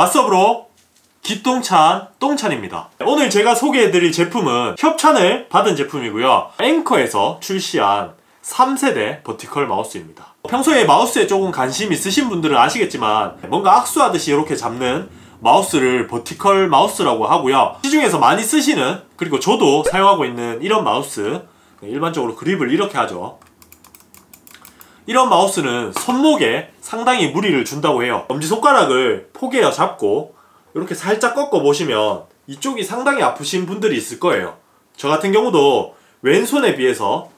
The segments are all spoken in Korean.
왓썹으로 기똥찬 똥찬입니다. 오늘 제가 소개해드릴 제품은 협찬을 받은 제품이고요. 앵커에서 출시한 3세대 버티컬 마우스입니다. 평소에 마우스에 조금 관심 있으신 분들은 아시겠지만 뭔가 악수하듯이 이렇게 잡는 마우스를 버티컬 마우스라고 하고요. 시중에서 많이 쓰시는, 그리고 저도 사용하고 있는 이런 마우스, 일반적으로 그립을 이렇게 하죠. 이런 마우스는 손목에 상당히 무리를 준다고 해요. 엄지손가락을 포개어 잡고 이렇게 살짝 꺾어 보시면 이쪽이 상당히 아프신 분들이 있을 거예요. 저 같은 경우도 왼손에 비해서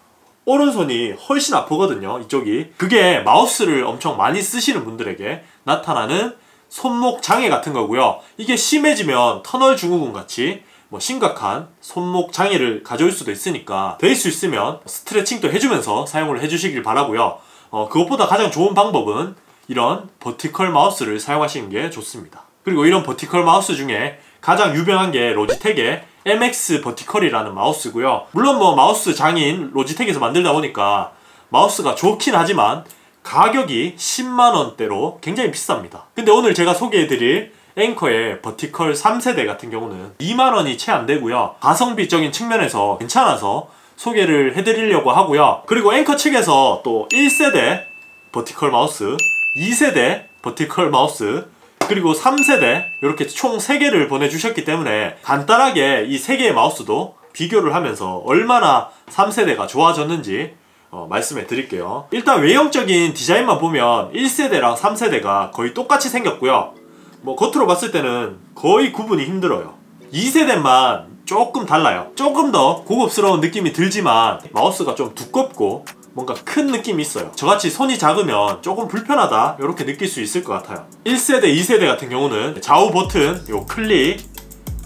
오른손이 훨씬 아프거든요. 이쪽이. 그게 마우스를 엄청 많이 쓰시는 분들에게 나타나는 손목 장애 같은 거고요. 이게 심해지면 터널 증후군 같이 심각한 손목 장애를 가져올 수도 있으니까 될 수 있으면 스트레칭도 해주면서 사용을 해주시길 바라고요. 그것보다 가장 좋은 방법은 이런 버티컬 마우스를 사용하시는 게 좋습니다. 그리고 이런 버티컬 마우스 중에 가장 유명한 게 로지텍의 MX 버티컬이라는 마우스고요. 물론 마우스 장인 로지텍에서 만들다 보니까 마우스가 좋긴 하지만 가격이 10만원대로 굉장히 비쌉니다. 근데 오늘 제가 소개해드릴 앵커의 버티컬 3세대 같은 경우는 2만원이 채 안되고요. 가성비적인 측면에서 괜찮아서 소개를 해드리려고 하고요. 그리고 앵커 측에서 또 1세대 버티컬 마우스, 2세대 버티컬 마우스, 그리고 3세대 이렇게 총 3개를 보내주셨기 때문에 간단하게 이 3개의 마우스도 비교를 하면서 얼마나 3세대가 좋아졌는지 말씀해 드릴게요. 일단 외형적인 디자인만 보면 1세대랑 3세대가 거의 똑같이 생겼고요. 겉으로 봤을 때는 거의 구분이 힘들어요. 2세대만 조금 달라요. 조금 더 고급스러운 느낌이 들지만 마우스가 좀 두껍고 뭔가 큰 느낌이 있어요. 저같이 손이 작으면 조금 불편하다 이렇게 느낄 수 있을 것 같아요. 1세대, 2세대 같은 경우는 좌우 버튼, 요 클릭,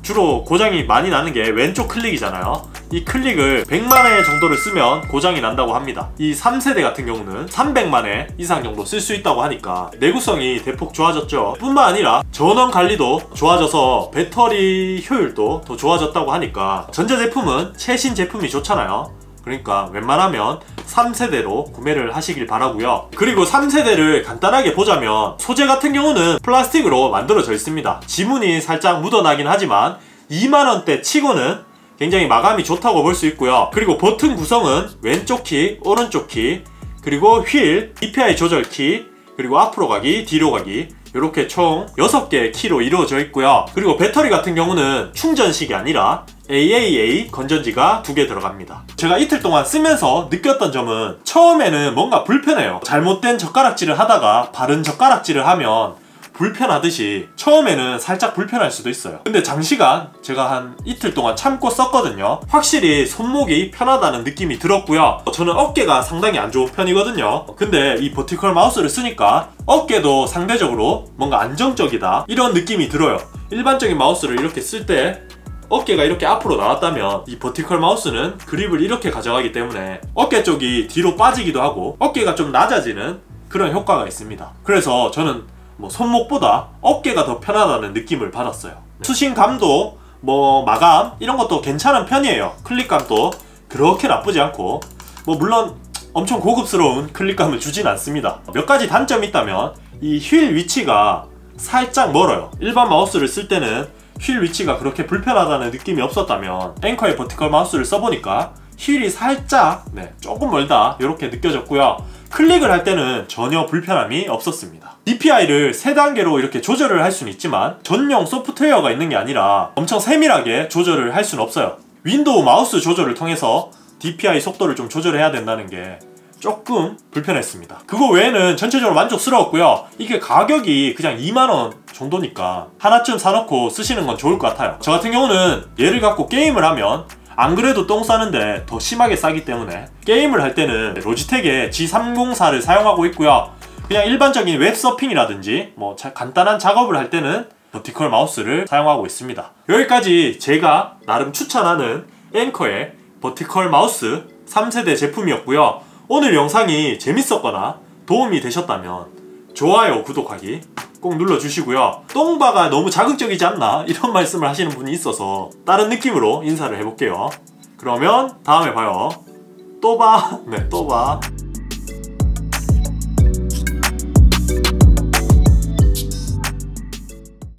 주로 고장이 많이 나는 게 왼쪽 클릭이잖아요. 이 클릭을 100만회 정도를 쓰면 고장이 난다고 합니다. 이 3세대 같은 경우는 300만회 이상 정도 쓸 수 있다고 하니까 내구성이 대폭 좋아졌죠. 뿐만 아니라 전원 관리도 좋아져서 배터리 효율도 더 좋아졌다고 하니까 전자제품은 최신 제품이 좋잖아요. 그러니까 웬만하면 3세대로 구매를 하시길 바라고요. 그리고 3세대를 간단하게 보자면 소재 같은 경우는 플라스틱으로 만들어져 있습니다. 지문이 살짝 묻어나긴 하지만 2만원대 치고는 굉장히 마감이 좋다고 볼 수 있고요. 그리고 버튼 구성은 왼쪽 키, 오른쪽 키, 그리고 휠, DPI 조절 키, 그리고 앞으로 가기, 뒤로 가기, 이렇게 총 6개의 키로 이루어져 있고요. 그리고 배터리 같은 경우는 충전식이 아니라 AAA 건전지가 2개 들어갑니다. 제가 이틀 동안 쓰면서 느꼈던 점은 처음에는 뭔가 불편해요. 잘못된 젓가락질을 하다가 바른 젓가락질을 하면 불편하듯이 처음에는 살짝 불편할 수도 있어요. 근데 장시간 제가 한 이틀 동안 참고 썼거든요. 확실히 손목이 편하다는 느낌이 들었고요. 저는 어깨가 상당히 안 좋은 편이거든요. 근데 이 버티컬 마우스를 쓰니까 어깨도 상대적으로 뭔가 안정적이다 이런 느낌이 들어요. 일반적인 마우스를 이렇게 쓸 때 어깨가 이렇게 앞으로 나왔다면 이 버티컬 마우스는 그립을 이렇게 가져가기 때문에 어깨 쪽이 뒤로 빠지기도 하고 어깨가 좀 낮아지는 그런 효과가 있습니다. 그래서 저는 손목보다 어깨가 더 편하다는 느낌을 받았어요. 수신감도 마감 이런 것도 괜찮은 편이에요. 클릭감도 그렇게 나쁘지 않고 물론 엄청 고급스러운 클릭감을 주진 않습니다. 몇 가지 단점이 있다면 이 휠 위치가 살짝 멀어요. 일반 마우스를 쓸 때는 휠 위치가 그렇게 불편하다는 느낌이 없었다면 앵커의 버티컬 마우스를 써보니까 휠이 살짝 조금 멀다 이렇게 느껴졌고요. 클릭을 할 때는 전혀 불편함이 없었습니다. DPI를 3단계로 이렇게 조절을 할 수는 있지만 전용 소프트웨어가 있는 게 아니라 엄청 세밀하게 조절을 할 수는 없어요. 윈도우 마우스 조절을 통해서 DPI 속도를 좀 조절해야 된다는 게 조금 불편했습니다. 그거 외에는 전체적으로 만족스러웠고요. 이게 가격이 그냥 2만원 정도니까 하나쯤 사놓고 쓰시는 건 좋을 것 같아요. 저 같은 경우는 얘를 갖고 게임을 하면 안 그래도 똥 싸는데 더 심하게 싸기 때문에 게임을 할 때는 로지텍의 G304를 사용하고 있고요. 그냥 일반적인 웹서핑이라든지 간단한 작업을 할 때는 버티컬 마우스를 사용하고 있습니다. 여기까지 제가 나름 추천하는 앵커의 버티컬 마우스 3세대 제품이었고요. 오늘 영상이 재밌었거나 도움이 되셨다면 좋아요, 구독하기 꼭 눌러주시고요. 똥바가 너무 자극적이지 않나 이런 말씀을 하시는 분이 있어서 다른 느낌으로 인사를 해볼게요. 그러면 다음에 봐요. 또 봐. 네, 또 봐.